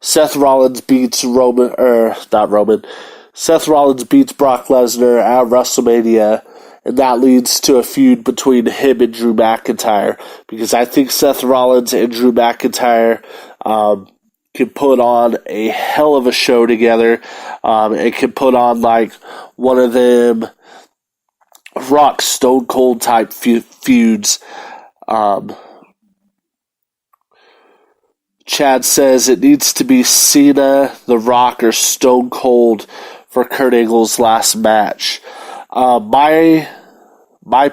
Seth Rollins beats Seth Rollins beats Brock Lesnar at WrestleMania, and that leads to a feud between him and Drew McIntyre, because I think Seth Rollins and Drew McIntyre can put on a hell of a show together. It can put on like one of them Rock Stone Cold type feuds. Chad says it needs to be Cena, The Rock, or Stone Cold for Kurt Angle's last match. My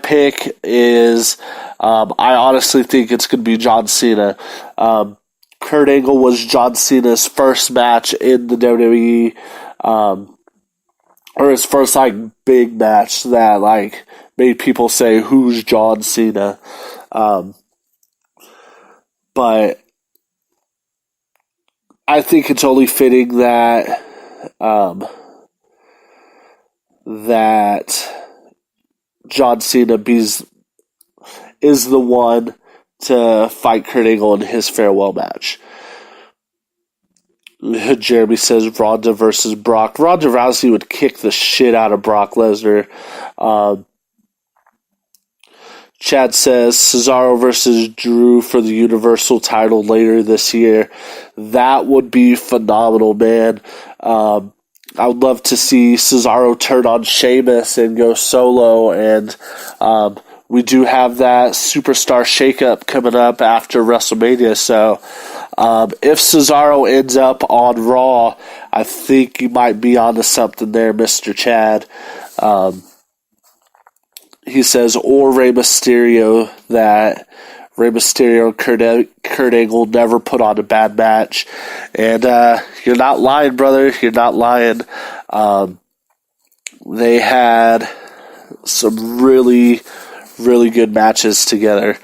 pick is, I honestly think it's going to be John Cena. Kurt Angle was John Cena's first match in the WWE, or his first like big match that like made people say, "Who's John Cena?" But I think it's only fitting that that John Cena is the one to fight Kurt Angle in his farewell match. Jeremy says Ronda versus Brock. Ronda Rousey would kick the shit out of Brock Lesnar. Chad says Cesaro versus Drew for the Universal title later this year. That would be phenomenal, man. I would love to see Cesaro turn on Sheamus and go solo, and we do have that superstar shakeup coming up after WrestleMania, so if Cesaro ends up on Raw, I think you might be onto something there, Mr. Chad. He says, or Rey Mysterio, that Rey Mysterio and Kurt Angle never put on a bad match. And you're not lying, brother. You're not lying. They had some really, really good matches together.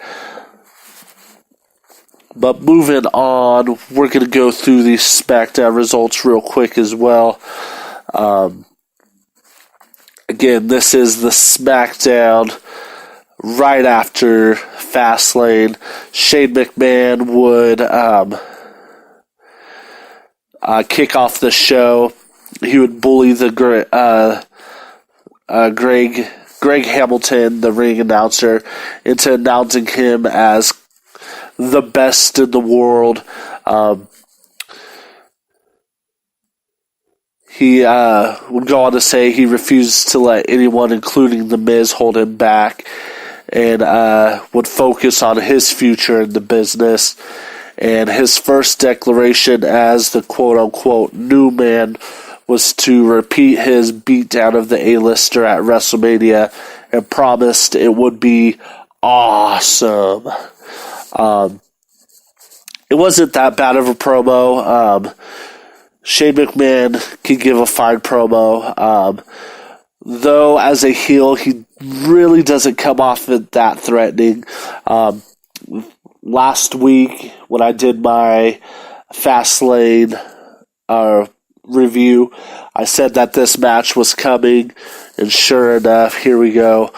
But moving on, we're going to go through these Smackdown results real quick as well. Again, this is the Smackdown right after Fastlane. Shane McMahon would kick off the show. He would bully the Greg Hamilton, the ring announcer, into announcing him as the best in the world. He would go on to say he refused to let anyone, including The Miz, hold him back, and would focus on his future in the business. And his first declaration as the quote-unquote new man was to repeat his beatdown of the A-lister at WrestleMania, and promised it would be awesome. It wasn't that bad of a promo. Shane McMahon can give a fine promo. Though, as a heel, he really doesn't come off that threatening. Last week, when I did my Fastlane review, I said that this match was coming, and sure enough, here we go.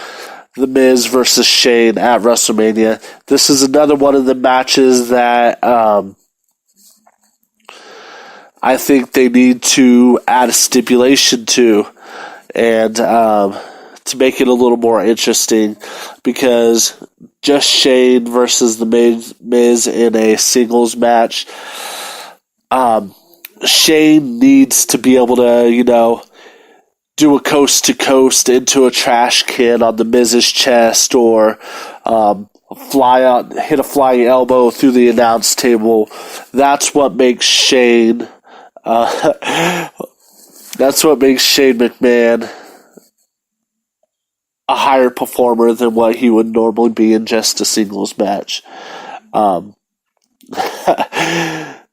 The Miz versus Shane at WrestleMania. This is another one of the matches that I think they need to add a stipulation to, and to make it a little more interesting, because just Shane versus the Miz in a singles match, Shane needs to be able to, do a coast-to-coast into a trash can on the Miz's chest, or hit a flying elbow through the announce table. That's what makes Shane McMahon a higher performer than what he would normally be in just a singles match.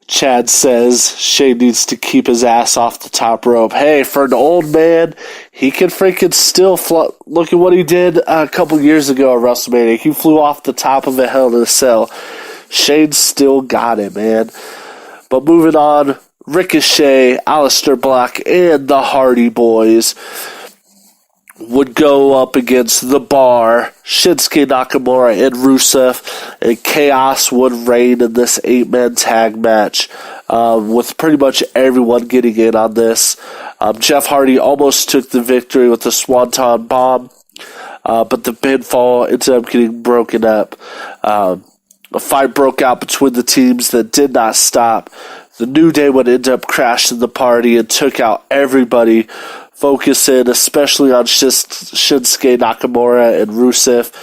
Chad says Shane needs to keep his ass off the top rope. Hey, for an old man, he can freaking still look at what he did a couple years ago at WrestleMania. He flew off the top of a Hell in a Cell. Shane still got it, man. But moving on, Ricochet, Aleister Black, and the Hardy Boys would go up against The Bar, Shinsuke Nakamura, and Rusev, and chaos would reign in this 8-man tag match. with pretty much everyone getting in on this. Jeff Hardy almost took the victory with the Swanton Bomb, but the pinfall ended up getting broken up. A fight broke out between the teams that did not stop. The New Day would end up crashing the party and took out everybody, focusing especially on Shinsuke Nakamura and Rusev,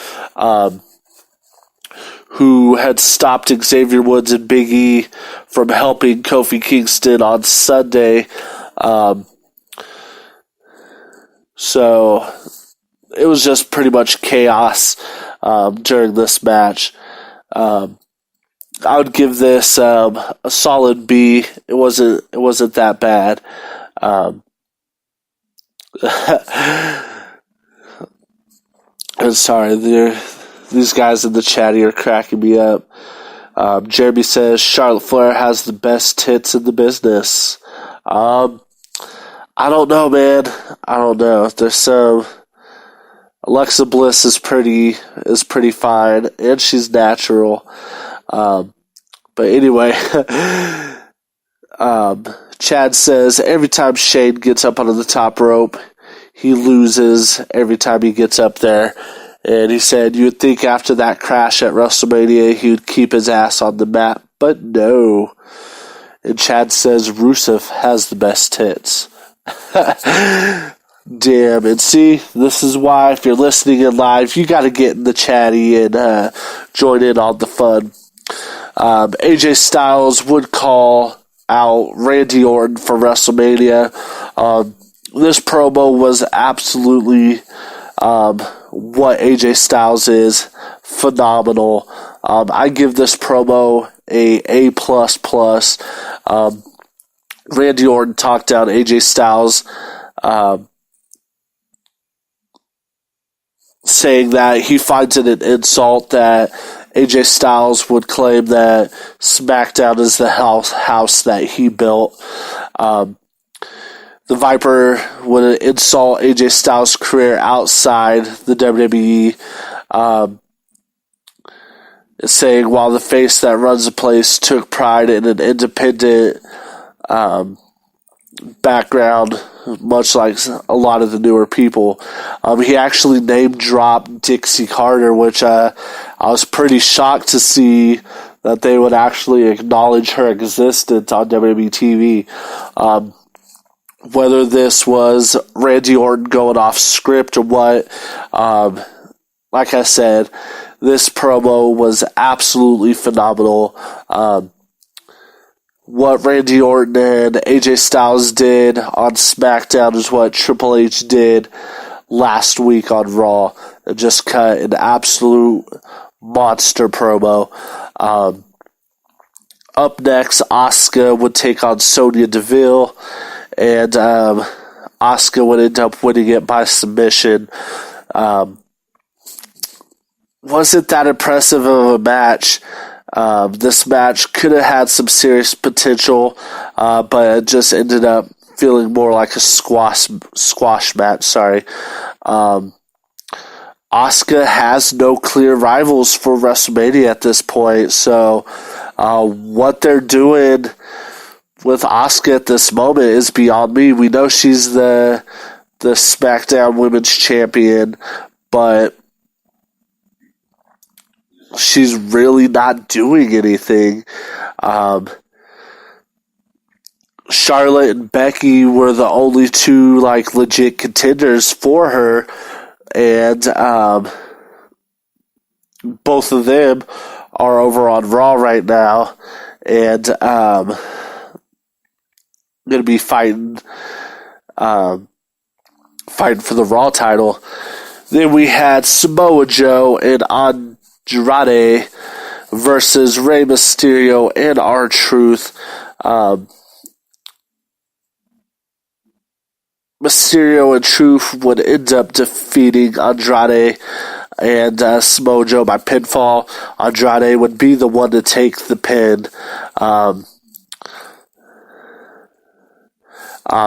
who had stopped Xavier Woods and Big E from helping Kofi Kingston on Sunday. So it was just pretty much chaos during this match. I would give this a solid B. It wasn't that bad. I'm sorry, these guys in the chat here are cracking me up. Jeremy says Charlotte Flair has the best tits in the business. I don't know, man. I don't know. There's some. Alexa Bliss is pretty fine, and she's natural. But anyway, Chad says every time Shane gets up onto the top rope, he loses every time he gets up there. And he said you would think after that crash at WrestleMania he would keep his ass on the mat, but no. And Chad says Rusev has the best tits. Damn, and see, this is why if you're listening in live, you gotta get in the chatty and join in on the fun. AJ Styles would call out Randy Orton for WrestleMania. This promo was absolutely what AJ Styles is. Phenomenal. I give this promo a A++. Randy Orton talked down AJ Styles, saying that he finds it an insult that AJ Styles would claim that Smackdown is the house that he built. The Viper would insult AJ Styles' career outside the WWE, saying while the face that runs the place took pride in an independent background, much like a lot of the newer people. He actually name-dropped Dixie Carter, which I was pretty shocked to see that they would actually acknowledge her existence on WWE TV. Whether this was Randy Orton going off script or what, like I said, this promo was absolutely phenomenal. What Randy Orton and AJ Styles did on SmackDown is what Triple H did last week on Raw. And just cut an absolute monster promo. Up next, Asuka would take on Sonya Deville, and Asuka would end up winning it by submission. Wasn't that impressive of a match. This match could have had some serious potential, but it just ended up feeling more like a squash match. Sorry. Asuka has no clear rivals for WrestleMania at this point, so what they're doing with Asuka at this moment is beyond me. We know she's the SmackDown Women's Champion, but she's really not doing anything. Charlotte and Becky were the only two legit contenders for her, and both of them are over on Raw right now, and going to be fighting for the Raw title. Then we had Samoa Joe and Andrade versus Rey Mysterio and R-Truth. Mysterio and Truth would end up defeating Andrade and Samoa Joe by pinfall. Andrade would be the one to take the pin.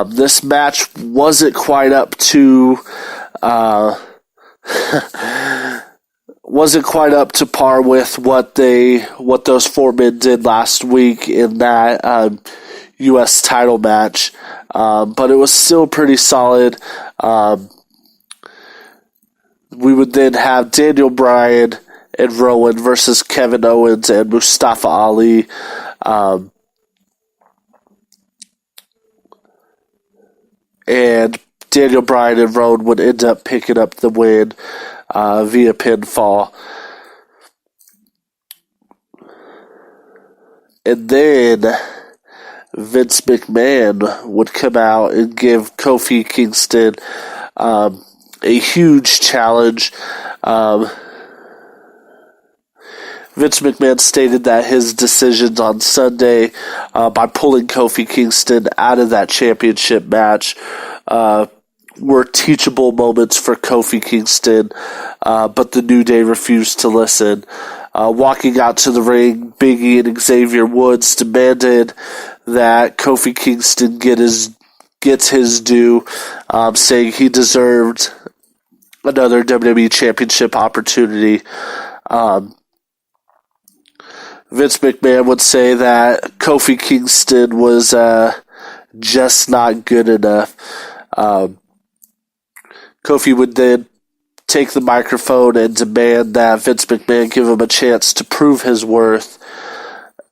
This match wasn't quite up to wasn't quite up to par with what those four men did last week in that U.S. title match, but it was still pretty solid. We would then have Daniel Bryan and Rowan versus Kevin Owens and Mustafa Ali. And Daniel Bryan and Rowan would end up picking up the win via pinfall. And then Vince McMahon would come out and give Kofi Kingston a huge challenge. Vince McMahon stated that his decisions on Sunday by pulling Kofi Kingston out of that championship match were teachable moments for Kofi Kingston, but the New Day refused to listen. Walking out to the ring, Big E and Xavier Woods demanded that Kofi Kingston gets his due, saying he deserved another WWE Championship opportunity. Vince McMahon would say that Kofi Kingston was just not good enough. Kofi would then take the microphone and demand that Vince McMahon give him a chance to prove his worth.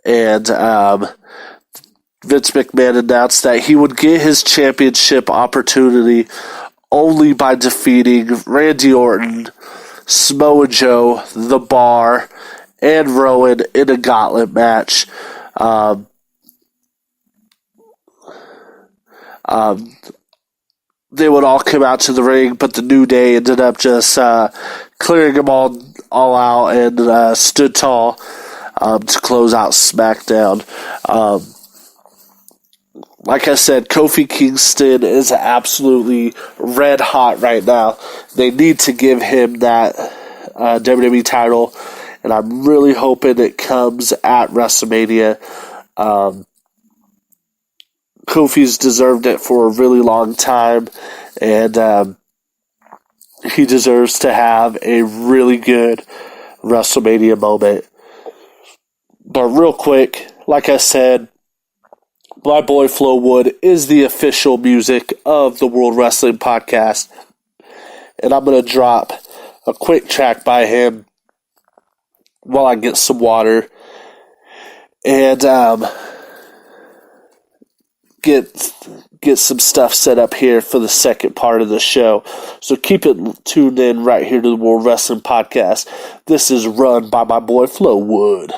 And Vince McMahon announced that he would get his championship opportunity only by defeating Randy Orton, Samoa Joe, The Bar, and Rowan in a gauntlet match. They would all come out to the ring, but the New Day ended up just clearing them all out and stood tall to close out Smackdown. Like I said, Kofi Kingston is absolutely red hot right now. They need to give him that WWE title, and I'm really hoping it comes at WrestleMania. Kofi's deserved it for a really long time, and he deserves to have a really good WrestleMania moment. But real quick, like I said, my boy Flo Wood is the official music of the World Wrestling Podcast, and I'm going to drop a quick track by him while I get some water and get some stuff set up here for the second part of the show. So keep it tuned in right here to the World Wrestling Podcast. This is run by my boy Flo Wood.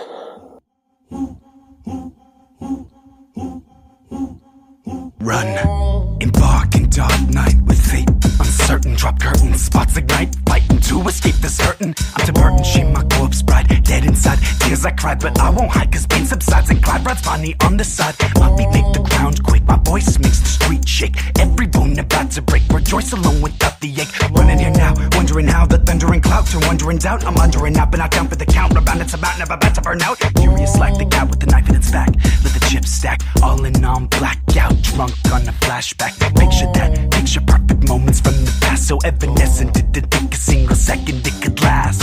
Run, embark in dark night with fate uncertain. Drop curtains, spots ignite, fighting to escape this hurting. I'm Tim Burton, she my corpse bride, dead inside. Tears I cried, but I won't hide, cause pain subsides and Clyde rides funny on the side. My feet make the ground quake, my voice makes the street shake. Every bone about to break, rejoice alone without the ache. Running here now, wondering how the thundering clouds are wondering doubt. I'm under and out, but not down for the count. Rebounded to mountain, never about to burn out. Curious like the guy with the knife in its back. Let the chips stack, all in on blackout. Drunk on a flashback. Picture perfect moments from the past. So evanescent, didn't think a single second it could last.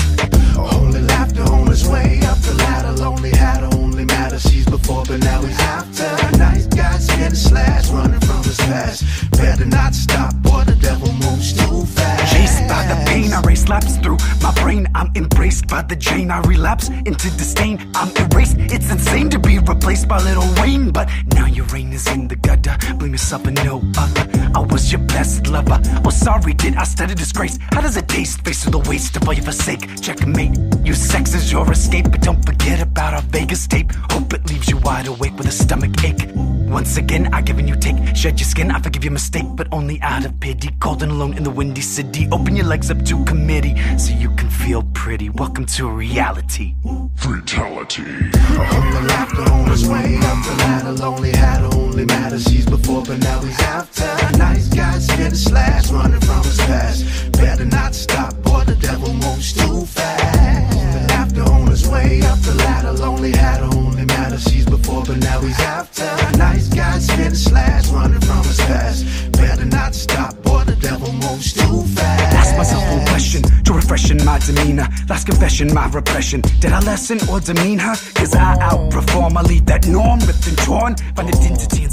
Only laughter on his way up the ladder. Lonely had only matter. She's before, but now he's after. Nice guy, scared to slash, running from his past. Better not stop, or the devil moves too fast. Chased by the pain, I race laps through my brain. I'm embraced by the chain, I relapse into disdain. I'm erased, it's insane to be replaced by Lil Wayne. But now your reign is in the gutter. Blame yourself and no other. I was your best lover. Oh, sorry, did I study disgrace? How does it taste? Face to the waste of all you forsake. Checkmate, use sex as your escape. But don't forget about our Vegas tape. Hope it leaves you wide awake with a stomach ache. Once again, I give and you take. Shed your skin, I forgive your mistake, but only out of pity. Cold and alone in the windy city. Open your legs up to committee so you can feel pretty. Welcome to reality. Fatality. Only laughter on his way up the ladder. Lonely had only matter. She's before, but now he's after. Nice guy, scared to slash, running from his past. Better not stop, or the devil moves too fast. Only laughter on his way up the ladder. Lonely had only matter. She's before, but now he's after. Nice guy, scared to slash, running from his past. Better not stop, or the devil moves too fast. Ask myself one question to refresh and in my demeanor. Last confession, my repression. Did I lessen or demean her? Cause I outperform, I leave that norm ripped and torn. Find identity in